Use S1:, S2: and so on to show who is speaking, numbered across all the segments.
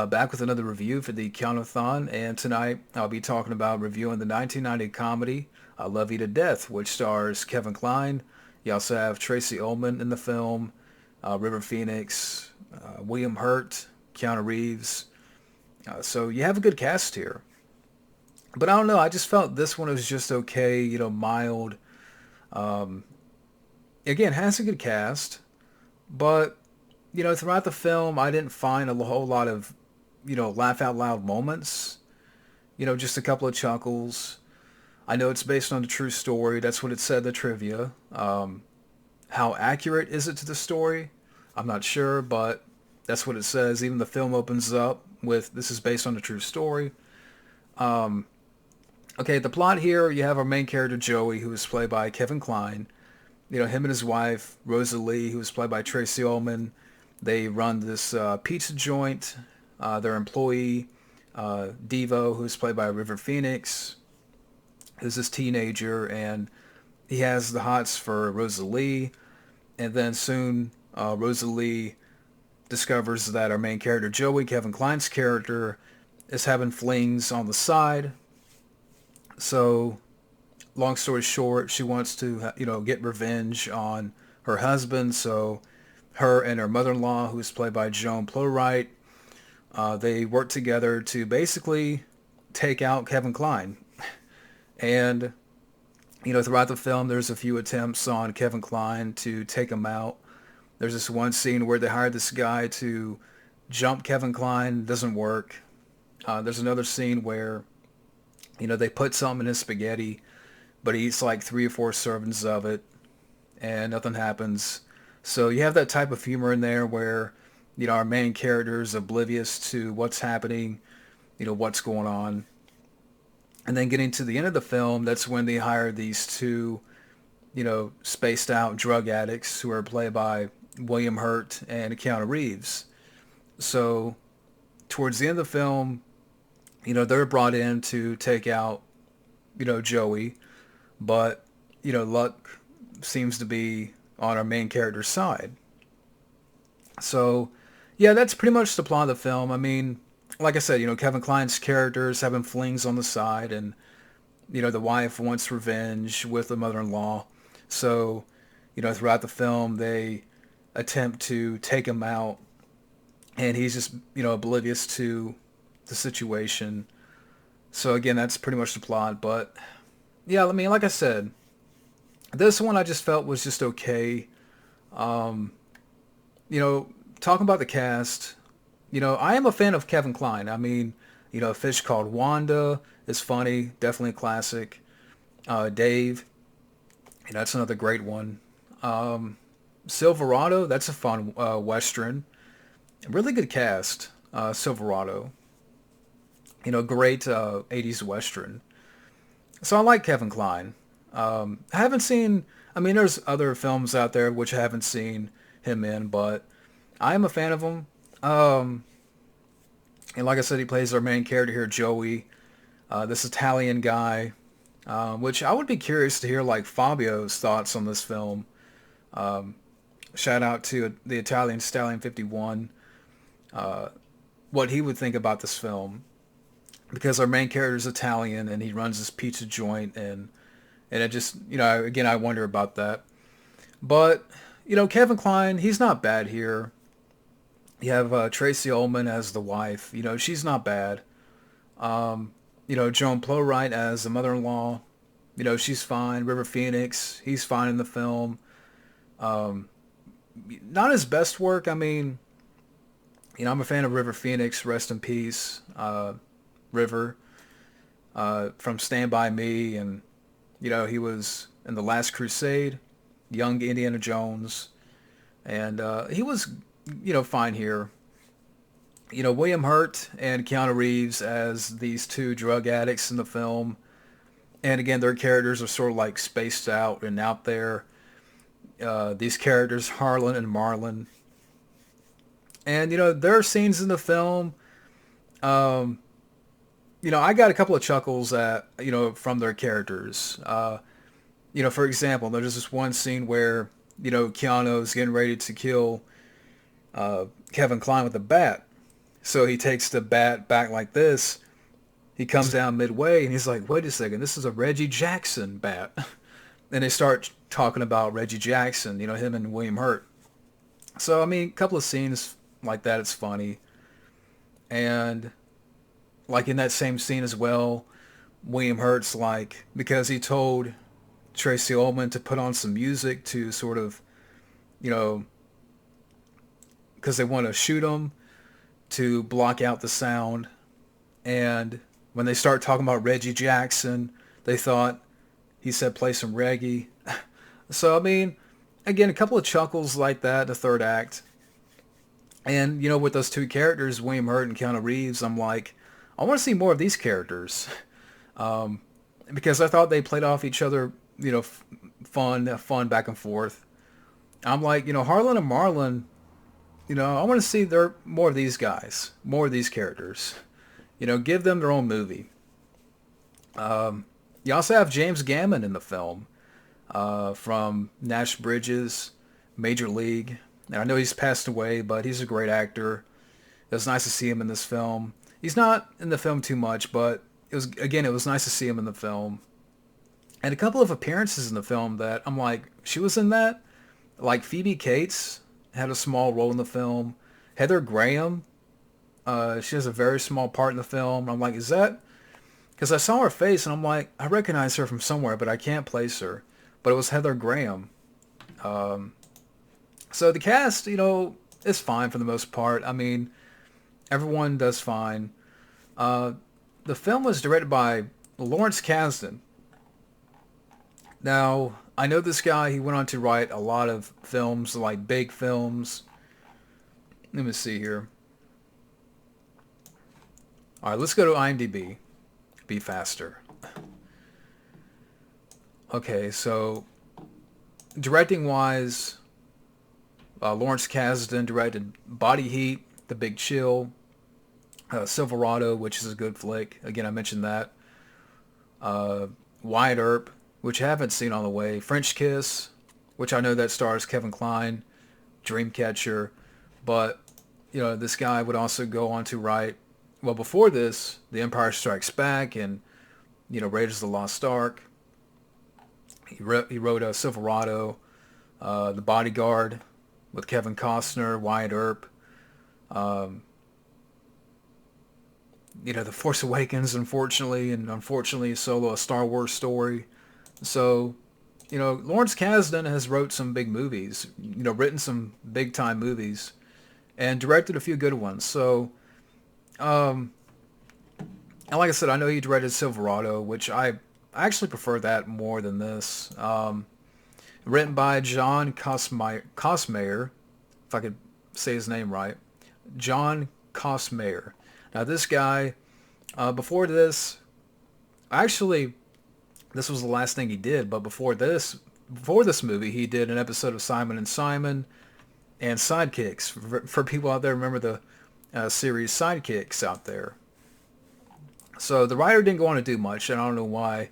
S1: Back with another review for the Keanu-thon, and tonight I'll be talking about reviewing the 1990 comedy Love You to Death, which stars Kevin Kline. You also have Tracy Ullman in the film, River Phoenix, William Hurt, Keanu Reeves. So you have a good cast here. But I don't know, I just felt this one was just okay, mild. Um, Again, has a good cast, but throughout the film, I didn't find a whole lot of, laugh out loud moments. Just a couple of chuckles. I know it's based on a true story. That's what it said in the trivia. How accurate is it to the story? I'm not sure, but that's what it says. Even the film opens up with this is based on a true story. Um, okay, the plot here, you have our main character Joey, who is played by Kevin Kline. Him and his wife, Rosalie, who is played by Tracy Ullman. They run this pizza joint. Their employee, Devo, who's played by River Phoenix, is this teenager, and he has the hots for Rosalie. And then soon, Rosalie discovers that our main character, Joey, Kevin Kline's character, is having flings on the side. So, long story short, she wants to, get revenge on her husband. So, her and her mother-in-law, who's played by Joan Plowright, they work together to basically take out Kevin Kline. And, throughout the film, there's a few attempts on Kevin Kline to take him out. There's this one scene where they hired this guy to jump Kevin Kline. Doesn't work. There's another scene where, they put something in his spaghetti, but he eats like 3 or 4 servings of it, and nothing happens. So you have that type of humor in there where, our main character is oblivious to what's happening, what's going on. And then getting to the end of the film, that's when they hire these two, spaced out drug addicts who are played by William Hurt and Keanu Reeves. So towards the end of the film, they're brought in to take out, Joey, but, luck seems to be on our main character's side. So, yeah, that's pretty much the plot of the film. I mean, like I said, Kevin Kline's character is having flings on the side, and, the wife wants revenge with the mother-in-law. So, throughout the film, they attempt to take him out, and he's just, oblivious to the situation. So, again, that's pretty much the plot. But, yeah, I mean, like I said, this one I just felt was just okay. Um, Talking about the cast, I am a fan of Kevin Kline. I mean, A Fish Called Wanda is funny, definitely a classic. Dave, that's another great one. Silverado, that's a fun Western. Really good cast, Silverado. Great 80s Western. So I like Kevin Kline. I haven't seen, I mean, there's other films out there which I haven't seen him in, but I am a fan of him. And like I said, he plays our main character here, Joey, this Italian guy, which I would be curious to hear like Fabio's thoughts on this film. Um, Shout out to the Italian Stallion 51, what he would think about this film. Because our main character is Italian and he runs this pizza joint, and it just, again, I wonder about that. But, Kevin Kline, he's not bad here. You have Tracy Ullman as the wife. She's not bad. Joan Plowright as the mother-in-law. She's fine. River Phoenix, he's fine in the film. Um, Not his best work. I mean, I'm a fan of River Phoenix. Rest in peace, River. From Stand By Me, and he was in The Last Crusade, young Indiana Jones, and he was fine here. William Hurt and Keanu Reeves as these two drug addicts in the film, and again their characters are sort of like spaced out and out there. These characters, Harlan and Marlon, and there are scenes in the film. Um, I got a couple of chuckles at, from their characters. For example, there's this one scene where, Keanu's getting ready to kill Kevin Kline with a bat. So he takes the bat back like this. He comes down midway and he's like, wait a second, this is a Reggie Jackson bat. And they start talking about Reggie Jackson, him and William Hurt. So, I mean, a couple of scenes like that, it's funny. And, like, in that same scene as well, William Hurt's like, because he told Tracy Ullman to put on some music to sort of, you know, because they want to shoot him to block out the sound. And when they start talking about Reggie Jackson, they thought he said play some reggae. So, I mean, again, a couple of chuckles like that in the third act. And, with those two characters, William Hurt and Keanu Reeves, I'm like, I want to see more of these characters. Because I thought they played off each other, fun back and forth. I'm like, Harlan and Marlon, I want to see more of these guys, more of these characters. Give them their own movie. You also have James Gammon in the film from Nash Bridges, Major League. And I know he's passed away, but he's a great actor. It was nice to see him in this film. He's not in the film too much, but it was nice to see him in the film. And a couple of appearances in the film that I'm like, she was in that? Like Phoebe Cates had a small role in the film. Heather Graham, she has a very small part in the film. I'm like, is that? Because I saw her face and I'm like, I recognize her from somewhere, but I can't place her. But it was Heather Graham. So the cast, is fine for the most part. I mean, everyone does fine. The film was directed by Lawrence Kasdan. Now, I know this guy, he went on to write a lot of films, like big films. Let me see here. Alright, let's go to IMDb. Be faster. Okay, so directing wise, Lawrence Kasdan directed Body Heat, The Big Chill, Silverado, which is a good flick. Again, I mentioned that. Wyatt Earp, which I haven't seen on the way. French Kiss, which I know that stars Kevin Kline. Dreamcatcher. But, this guy would also go on to write, well, before this, The Empire Strikes Back and, Raiders of the Lost Ark. He wrote Silverado, The Bodyguard with Kevin Costner, Wyatt Earp. The Force Awakens, unfortunately, Solo, a Star Wars story. So, Lawrence Kasdan has wrote some big movies, written some big-time movies, and directed a few good ones. So, and like I said, I know he directed Silverado, which I actually prefer that more than this. Written by John Cosmayer, if I could say his name right. John Cosmayer. Now this guy, before this, actually, this was the last thing he did, but before this movie, he did an episode of Simon and Simon and Sidekicks. For people out there, remember the series Sidekicks out there. So the writer didn't go on to do much, and I don't know why.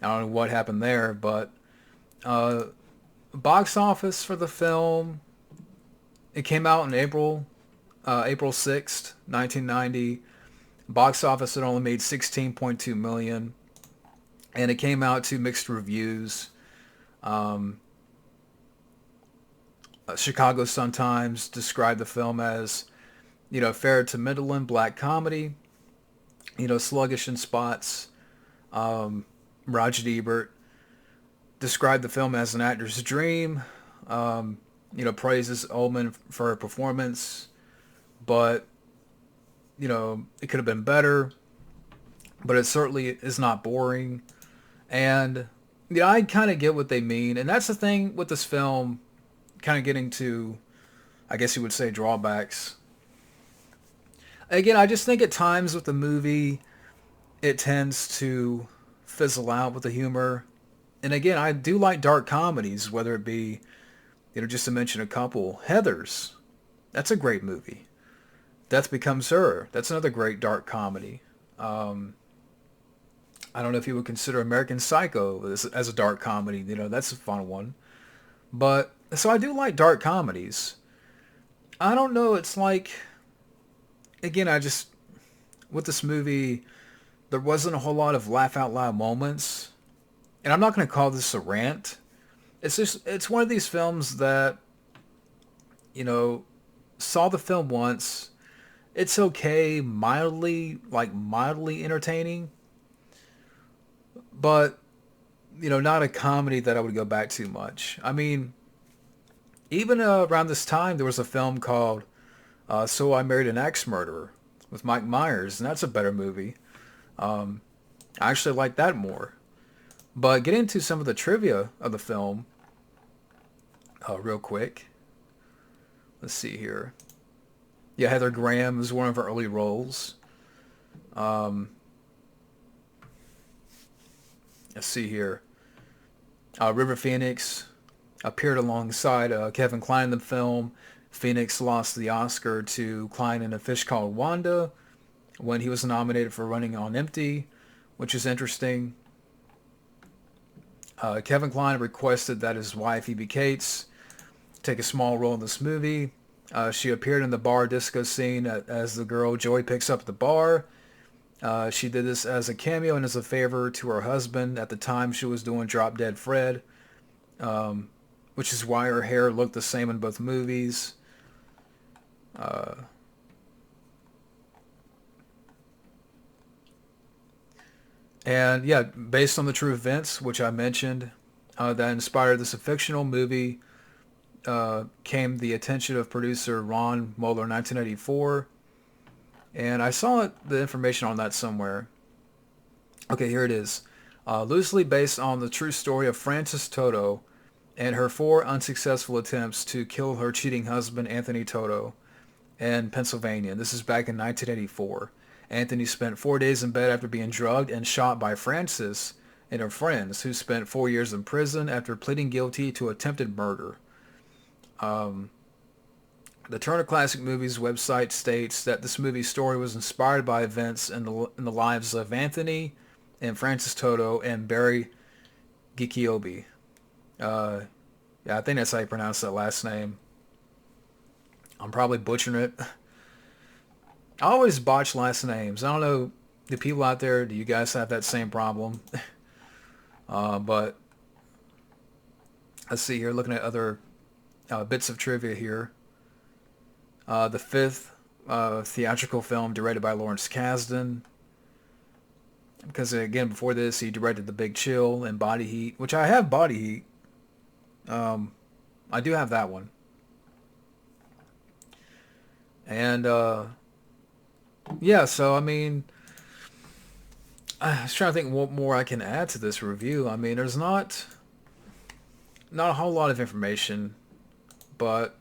S1: I don't know what happened there, but box office for the film, it came out in April 6th, 1990. Box office had only made $16.2 million, and it came out to mixed reviews. Chicago Sun-Times described the film as, fair to middling black comedy, sluggish in spots. Roger Ebert described the film as an actor's dream. Praises Ullman for her performance, but it could have been better. But it certainly is not boring, and I kind of get what they mean, and that's the thing with this film. Kind of getting to, I guess you would say, drawbacks. Again, I just think at times with the movie, it tends to fizzle out with the humor. And again, I do like dark comedies, whether it be, just to mention a couple. Heathers, that's a great movie. Death Becomes Her, that's another great dark comedy. I don't know if you would consider American Psycho as a dark comedy. That's a fun one. But, so I do like dark comedies. I don't know, it's like, again, I just, with this movie, there wasn't a whole lot of laugh out loud moments. And I'm not going to call this a rant. It's just, it's one of these films that, you know, saw the film once. It's okay, mildly entertaining, but, not a comedy that I would go back to much. I mean, even around this time, there was a film called So I Married an Axe Murderer with Mike Myers, and that's a better movie. Um, I actually like that more. But getting into some of the trivia of the film, real quick. Let's see here. Yeah, Heather Graham is one of her early roles. Um, let's see here. River Phoenix appeared alongside Kevin Kline in the film. Phoenix lost the Oscar to Kline in A Fish Called Wanda when he was nominated for Running on Empty, which is interesting. Kevin Kline requested that his wife, Phoebe Cates, take a small role in this movie. She appeared in the bar disco scene as the girl Joey picks up at the bar. She did this as a cameo and as a favor to her husband. At the time, she was doing Drop Dead Fred, which is why her hair looked the same in both movies. Uh, and yeah, based on the true events, which I mentioned, that inspired this fictional movie, came the attention of producer Ron Moeller in 1984. And I saw the information on that somewhere. Okay, here it is. Loosely based on the true story of Frances Toto and her four unsuccessful attempts to kill her cheating husband, Anthony Toto, in Pennsylvania. This is back in 1984. Anthony spent 4 days in bed after being drugged and shot by Frances and her friends, who spent 4 years in prison after pleading guilty to attempted murder. Um, the Turner Classic Movies website states that this movie's story was inspired by events in the lives of Anthony and Francis Toto and Barry Gikiobi. Uh, yeah, I think that's how you pronounce that last name. I'm probably butchering it. I always botch last names. I don't know, the people out there, do you guys have that same problem? But let's see here, looking at other bits of trivia here. The fifth theatrical film directed by Lawrence Kasdan. Because again, before this, he directed The Big Chill and Body Heat, which I have Body Heat. I do have that one. And yeah, so I mean, I was trying to think what more I can add to this review. I mean, there's not a whole lot of information, but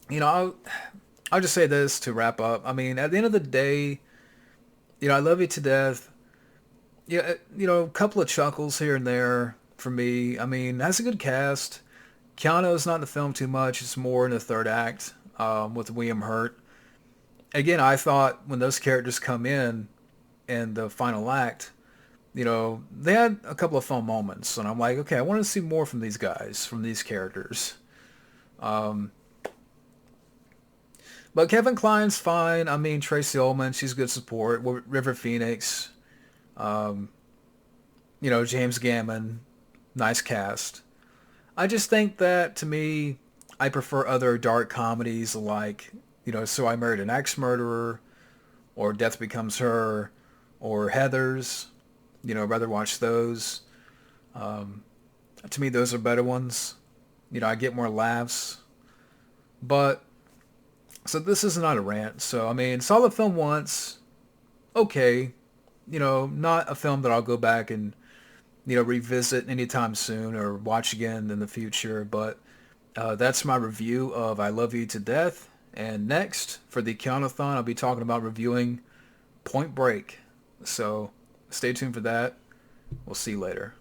S1: I'll just say this to wrap up. I mean, at the end of the day, I love you to death. Yeah, a couple of chuckles here and there for me. I mean, that's a good cast. Keanu's not in the film too much. It's more in the third act with William Hurt. Again, I thought when those characters come in the final act, they had a couple of fun moments. And I'm like, okay, I want to see more from these guys, from these characters. Um, but Kevin Kline's fine. I mean, Tracy Ullman, she's good support. River Phoenix, um, James Gammon, nice cast. I just think that, to me, I prefer other dark comedies like, So I Married an Axe Murderer, or Death Becomes Her, or Heathers. I'd rather watch those. Um, to me, those are better ones. I get more laughs. But, so this is not a rant. So, I mean, saw the film once. Okay. Not a film that I'll go back and, revisit anytime soon or watch again in the future. But that's my review of I Love You to Death. And next, for the Keanu-thon, I'll be talking about reviewing Point Break. So stay tuned for that. We'll see you later.